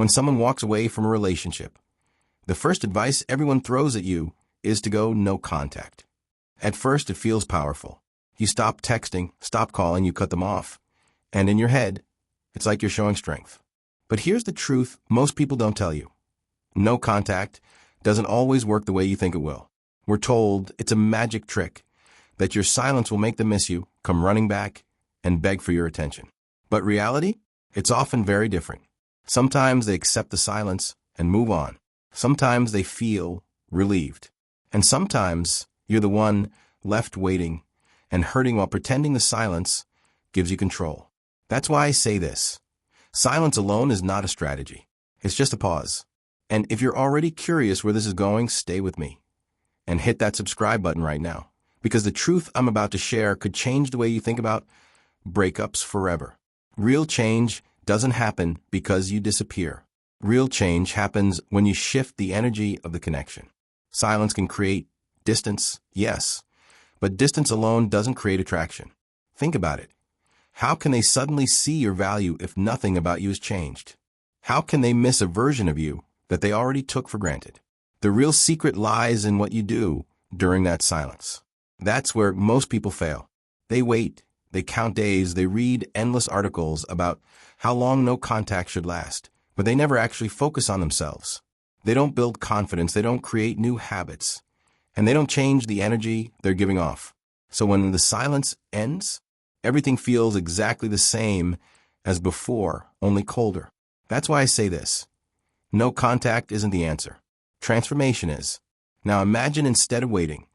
When someone walks away from a relationship, the first advice everyone throws at you is to go no contact. At first, it feels powerful. You stop texting, stop calling, you cut them off. And in your head, it's like you're showing strength. But here's the truth most people don't tell you. No contact doesn't always work the way you think it will. We're told it's a magic trick, that your silence will make them miss you, come running back, and beg for your attention. But reality? It's often very different. Sometimes they accept the silence and move on. Sometimes they feel relieved. And sometimes you're the one left waiting and hurting while pretending the silence gives you control. That's why I say this. Silence alone is not a strategy. It's just a pause. And if you're already curious where this is going, stay with me. And hit that subscribe button right now. Because the truth I'm about to share could change the way you think about breakups forever. Real change doesn't happen because you disappear. Real change happens when you shift the energy of the connection. Silence can create distance, yes, but distance alone doesn't create attraction. Think about it. How can they suddenly see your value if nothing about you has changed? How can they miss a version of you that they already took for granted? The real secret lies in what you do during that silence. That's where most people fail. They wait, they count days, they read endless articles about how long no contact should last, but they never actually focus on themselves. They don't build confidence, they don't create new habits, and they don't change the energy they're giving off. So when the silence ends, everything feels exactly the same as before, only colder. That's why I say this. No contact isn't the answer. Transformation is. Now imagine instead of waiting,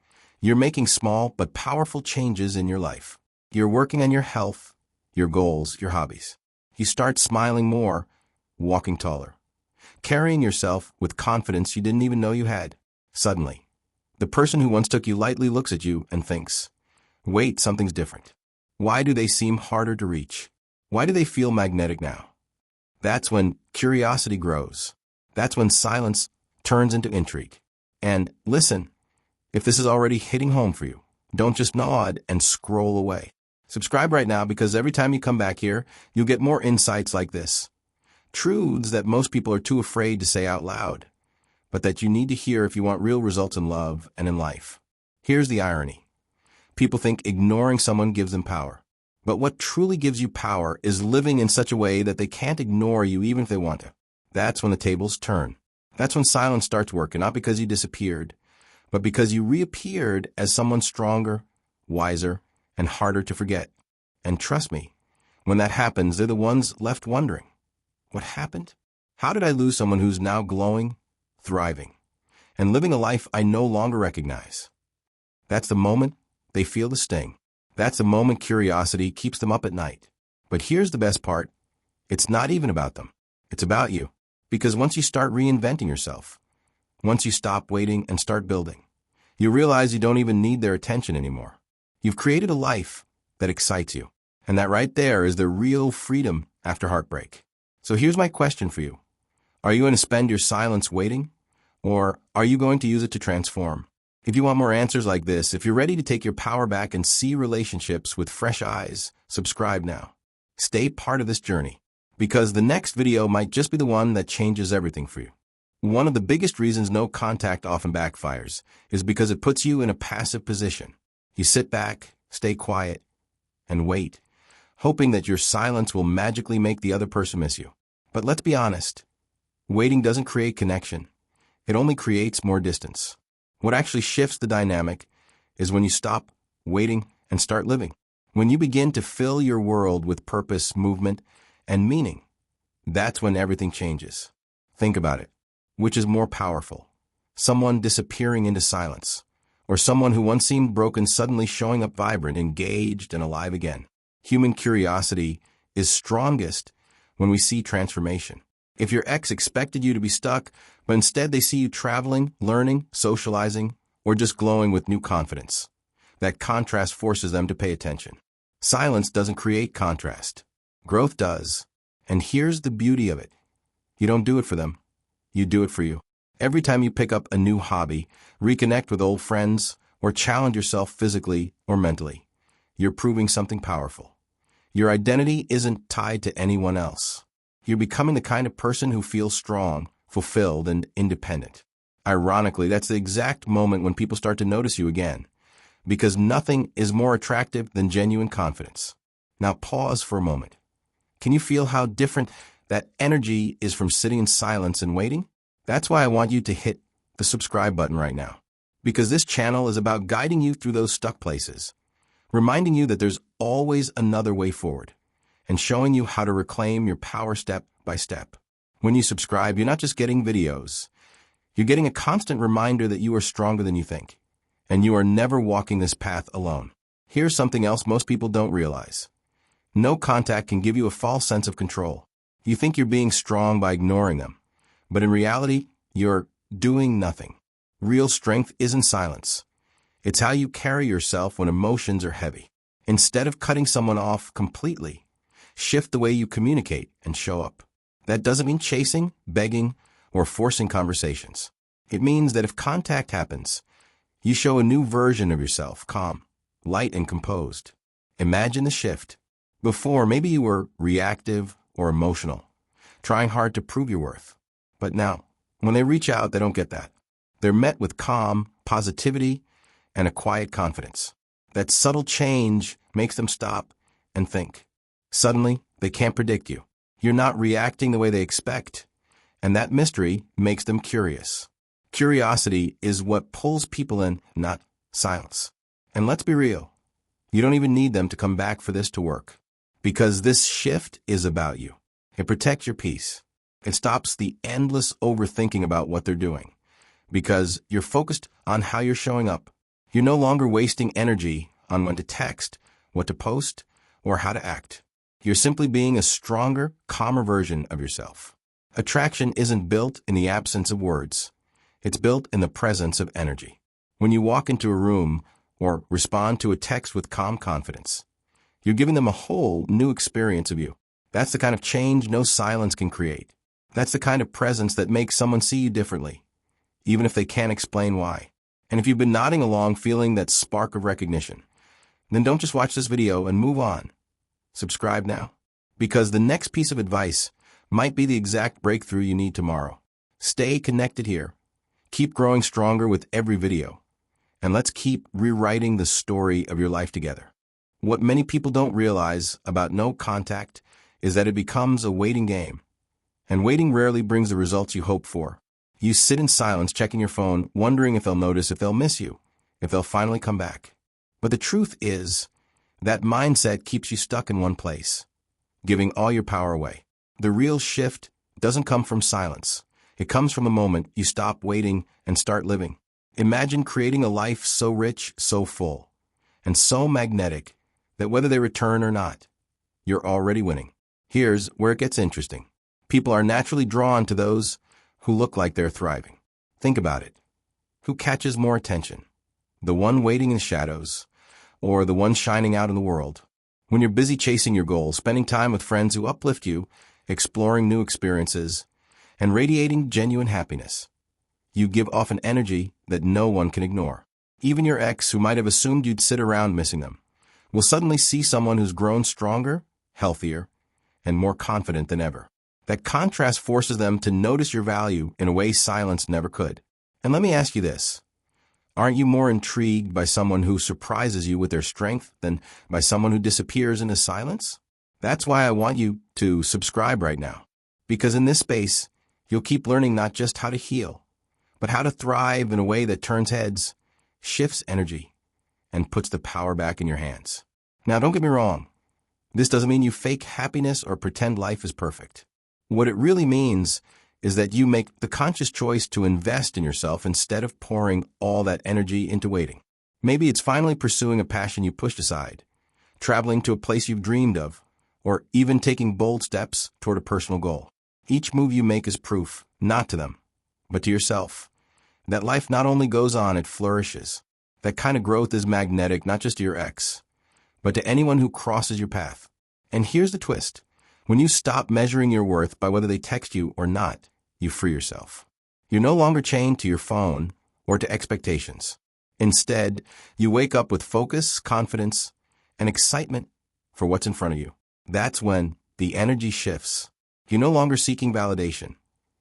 you're making small but powerful changes in your life. You're working on your health, your goals, your hobbies. You start smiling more, walking taller, carrying yourself with confidence you didn't even know you had. Suddenly, the person who once took you lightly looks at you and thinks, wait, something's different. Why do they seem harder to reach? Why do they feel magnetic now? That's when curiosity grows. That's when silence turns into intrigue. And listen, if this is already hitting home for you, don't just nod and scroll away. Subscribe right now because every time you come back here, you'll get more insights like this. Truths that most people are too afraid to say out loud, but that you need to hear if you want real results in love and in life. Here's the irony. People think ignoring someone gives them power. But what truly gives you power is living in such a way that they can't ignore you even if they want to. That's when the tables turn. That's when silence starts working, not because you disappeared, but because you reappeared as someone stronger, wiser, and harder to forget. And trust me, when that happens, they're the ones left wondering, what happened? How did I lose someone who's now glowing, thriving, and living a life I no longer recognize? That's the moment they feel the sting. That's the moment curiosity keeps them up at night. But here's the best part. It's not even about them. It's about you. Because once you start reinventing yourself, once you stop waiting and start building, you realize you don't even need their attention anymore. You've created a life that excites you. And that right there is the real freedom after heartbreak. So here's my question for you. Are you going to spend your silence waiting? Or are you going to use it to transform? If you want more answers like this, if you're ready to take your power back and see relationships with fresh eyes, subscribe now. Stay part of this journey, because the next video might just be the one that changes everything for you. One of the biggest reasons no contact often backfires is because it puts you in a passive position. You sit back, stay quiet, and wait, hoping that your silence will magically make the other person miss you. But let's be honest, waiting doesn't create connection. It only creates more distance. What actually shifts the dynamic is when you stop waiting and start living. When you begin to fill your world with purpose, movement, and meaning, that's when everything changes. Think about it. Which is more powerful? Someone disappearing into silence, or someone who once seemed broken suddenly showing up vibrant, engaged, and alive again? Human curiosity is strongest when we see transformation. If your ex expected you to be stuck, but instead they see you traveling, learning, socializing, or just glowing with new confidence, that contrast forces them to pay attention. Silence doesn't create contrast. Growth does. And here's the beauty of it. You don't do it for them. You do it for you. Every time you pick up a new hobby, reconnect with old friends, or challenge yourself physically or mentally, you're proving something powerful. Your identity isn't tied to anyone else. You're becoming the kind of person who feels strong, fulfilled, and independent. Ironically, that's the exact moment when people start to notice you again, because nothing is more attractive than genuine confidence. Now pause for a moment. Can you feel how different that energy is from sitting in silence and waiting? That's why I want you to hit the subscribe button right now, because this channel is about guiding you through those stuck places, reminding you that there's always another way forward, and showing you how to reclaim your power step by step. When you subscribe, you're not just getting videos. You're getting a constant reminder that you are stronger than you think, and you are never walking this path alone. Here's something else most people don't realize. No contact can give you a false sense of control. You think you're being strong by ignoring them, but in reality, you're doing nothing. Real strength isn't silence. It's how you carry yourself when emotions are heavy. Instead of cutting someone off completely, shift the way you communicate and show up. That doesn't mean chasing, begging, or forcing conversations. It means that if contact happens, you show a new version of yourself, calm, light, and composed. Imagine the shift. Before, maybe you were reactive or emotional, trying hard to prove your worth. But now, when they reach out, they don't get that. They're met with calm, positivity, and a quiet confidence. That subtle change makes them stop and think. Suddenly, they can't predict you. You're not reacting the way they expect, and that mystery makes them curious. Curiosity is what pulls people in, not silence. And let's be real, you don't even need them to come back for this to work, because this shift is about you. It protects your peace. It stops the endless overthinking about what they're doing, because you're focused on how you're showing up. You're no longer wasting energy on when to text, what to post, or how to act. You're simply being a stronger, calmer version of yourself. Attraction isn't built in the absence of words. It's built in the presence of energy. When you walk into a room or respond to a text with calm confidence, you're giving them a whole new experience of you. That's the kind of change no silence can create. That's the kind of presence that makes someone see you differently, even if they can't explain why. And if you've been nodding along feeling that spark of recognition, then don't just watch this video and move on. Subscribe now, because the next piece of advice might be the exact breakthrough you need tomorrow. Stay connected here. Keep growing stronger with every video. And let's keep rewriting the story of your life together. What many people don't realize about no contact is that it becomes a waiting game. And waiting rarely brings the results you hope for. You sit in silence checking your phone, wondering if they'll notice, if they'll miss you, if they'll finally come back. But the truth is, that mindset keeps you stuck in one place, giving all your power away. The real shift doesn't come from silence. It comes from the moment you stop waiting and start living. Imagine creating a life so rich, so full, and so magnetic that whether they return or not, you're already winning. Here's where it gets interesting. People are naturally drawn to those who look like they're thriving. Think about it. Who catches more attention? The one waiting in the shadows, or the one shining out in the world? When you're busy chasing your goals, spending time with friends who uplift you, exploring new experiences, and radiating genuine happiness, you give off an energy that no one can ignore. Even your ex, who might have assumed you'd sit around missing them, will suddenly see someone who's grown stronger, healthier, and more confident than ever. That contrast forces them to notice your value in a way silence never could. And let me ask you this. Aren't you more intrigued by someone who surprises you with their strength than by someone who disappears into silence? That's why I want you to subscribe right now. Because in this space, you'll keep learning not just how to heal, but how to thrive in a way that turns heads, shifts energy, and puts the power back in your hands. Now, don't get me wrong. This doesn't mean you fake happiness or pretend life is perfect. What it really means is that you make the conscious choice to invest in yourself instead of pouring all that energy into waiting. Maybe it's finally pursuing a passion you pushed aside, traveling to a place you've dreamed of, or even taking bold steps toward a personal goal. Each move you make is proof, not to them, but to yourself, that life not only goes on, it flourishes. That kind of growth is magnetic, not just to your ex, but to anyone who crosses your path. And here's the twist. When you stop measuring your worth by whether they text you or not, you free yourself. You're no longer chained to your phone or to expectations. Instead, you wake up with focus, confidence, and excitement for what's in front of you. That's when the energy shifts. You're no longer seeking validation.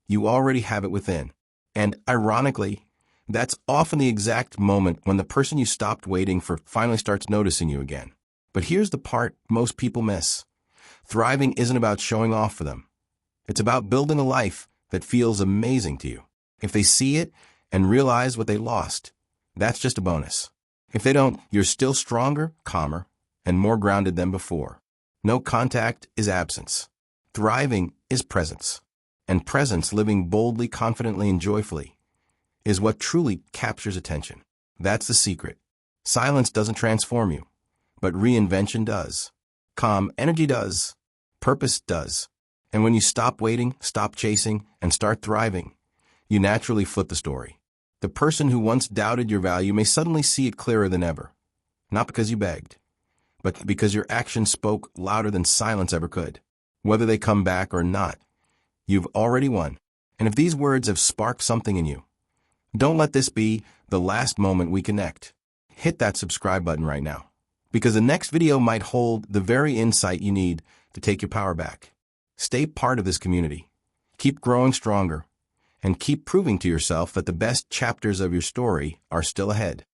You already have it within. And ironically, that's often the exact moment when the person you stopped waiting for finally starts noticing you again. But here's the part most people miss. Thriving isn't about showing off for them. It's about building a life that feels amazing to you. If they see it and realize what they lost, that's just a bonus. If they don't, you're still stronger, calmer, and more grounded than before. No contact is absence. Thriving is presence. And presence, living boldly, confidently, and joyfully, is what truly captures attention. That's the secret. Silence doesn't transform you, but reinvention does. Calm energy does. Purpose does. And when you stop waiting, stop chasing, and start thriving, you naturally flip the story. The person who once doubted your value may suddenly see it clearer than ever. Not because you begged, but because your actions spoke louder than silence ever could. Whether they come back or not, you've already won. And if these words have sparked something in you, don't let this be the last moment we connect. Hit that subscribe button right now, because the next video might hold the very insight you need to take your power back. Stay part of this community. Keep growing stronger, and keep proving to yourself that the best chapters of your story are still ahead.